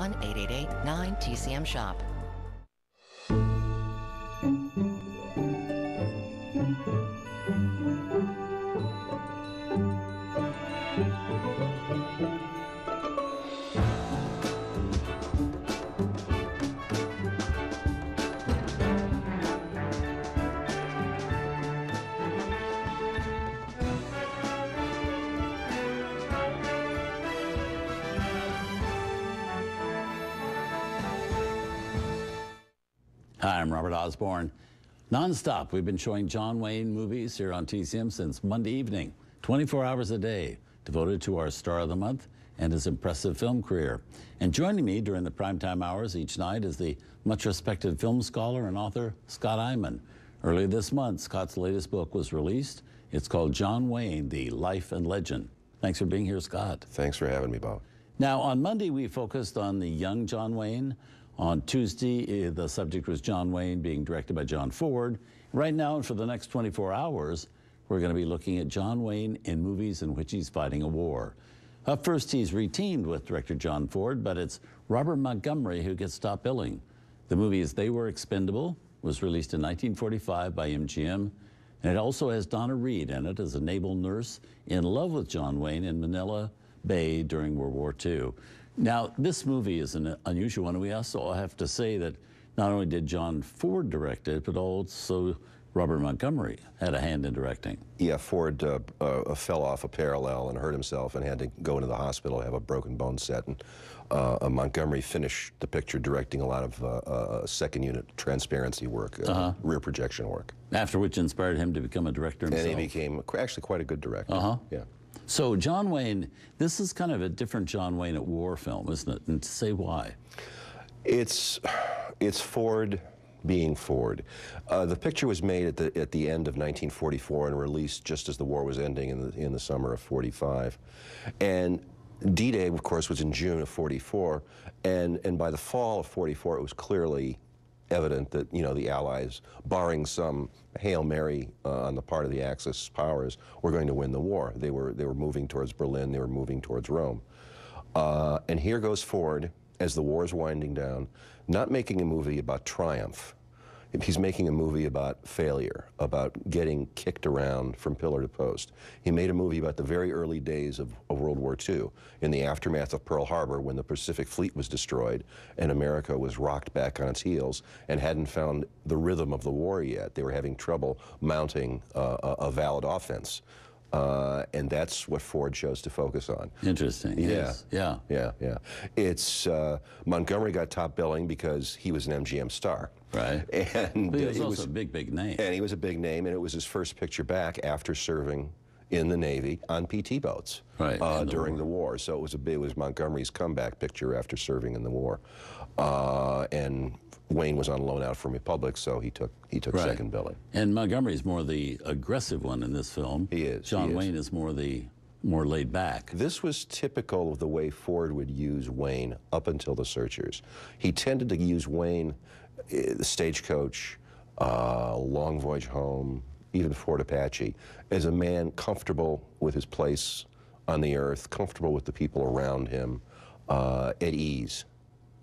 1-888-9-TCM-SHOP. Hi, I'm Robert Osborne. Non-stop, we've been showing John Wayne movies here on TCM since Monday evening, 24 hours a day, devoted to our star of the month and his impressive film career. And joining me during the primetime hours each night is the much-respected film scholar and author, Scott Eyman. Earlier this month, Scott's latest book was released. It's called John Wayne, The Life and Legend. Thanks for being here, Scott. Thanks for having me, Bob. Now, on Monday, we focused on the young John Wayne. On Tuesday, the subject was John Wayne being directed by John Ford. Right now, and for the next 24 hours, we're going to be looking at John Wayne in movies in which he's fighting a war. Up first, he's reteamed with director John Ford, but it's Robert Montgomery who gets top billing. The movie is They Were Expendable, was released in 1945 by MGM, and it also has Donna Reed in it as a naval nurse in love with John Wayne in Manila Bay during World War II. Now, this movie is an unusual one. We also have to say that not only did John Ford direct it, but also Robert Montgomery had a hand in directing. Yeah, Ford fell off a parallel and hurt himself and had to go into the hospital, have a broken bone set. And Montgomery finished the picture directing a lot of second unit transparency work, rear projection work. After which inspired him to become a director himself. And he became actually quite a good director. Yeah. So John Wayne, this is kind of a different John Wayne at war film, isn't it? And to say why? It's Ford being Ford. The picture was made at the end of 1944 and released just as the war was ending in the summer of 45. And D-Day, of course, was in June of 44, and by the fall of 44, it was clearly evident that, you know, the Allies, barring some Hail Mary on the part of the Axis powers, were going to win the war. They were moving towards Berlin, they were moving towards Rome. And here goes Ford, as the war is winding down, not making a movie about triumph. He's making a movie about failure, about getting kicked around from pillar to post. He made a movie about the very early days of World War II, in the aftermath of Pearl Harbor, when the Pacific Fleet was destroyed and America was rocked back on its heels and hadn't found the rhythm of the war yet. They were having trouble mounting a valid offense. And that's what Ford chose to focus on. Interesting. Yeah. Yes. Yeah. It's Montgomery got top billing because he was an MGM star. Right. And but he was also a big name. And he was a big name, and it was his first picture back after serving in the Navy on PT boats during the war. So it was Montgomery's comeback picture after serving in the war. And Wayne was on loan out from Republic, so he took second billing. And Montgomery's more the aggressive one in this film. He is. John Wayne is more laid back. This was typical of the way Ford would use Wayne up until The Searchers. He tended to use Wayne, the Stagecoach, Long Voyage Home, even Fort Apache, as a man comfortable with his place on the earth, comfortable with the people around him, at ease,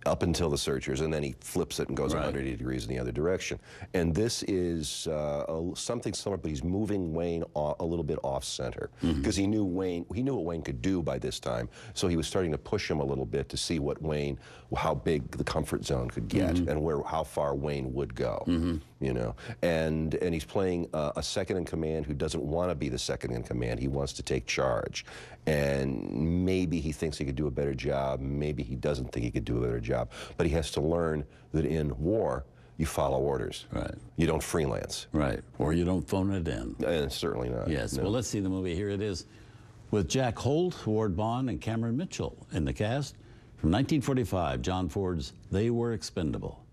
up until The Searchers, and then he flips it and goes 180 degrees in the other direction. And this is something similar, but he's moving Wayne a little bit off-center, because he knew what Wayne could do by this time, so he was starting to push him a little bit to see how big the comfort zone could get, and how far Wayne would go. You know, and he's playing a second in command who doesn't want to be the second in command. He wants to take charge, and maybe he thinks he could do a better job. Maybe he doesn't think he could do a better job. But he has to learn that in war, you follow orders. Right. You don't freelance. Right. Or you don't phone it in. And certainly not. Yes. No. Well, let's see the movie. Here it is, with Jack Holt, Ward Bond, and Cameron Mitchell in the cast. From 1945, John Ford's They Were Expendable.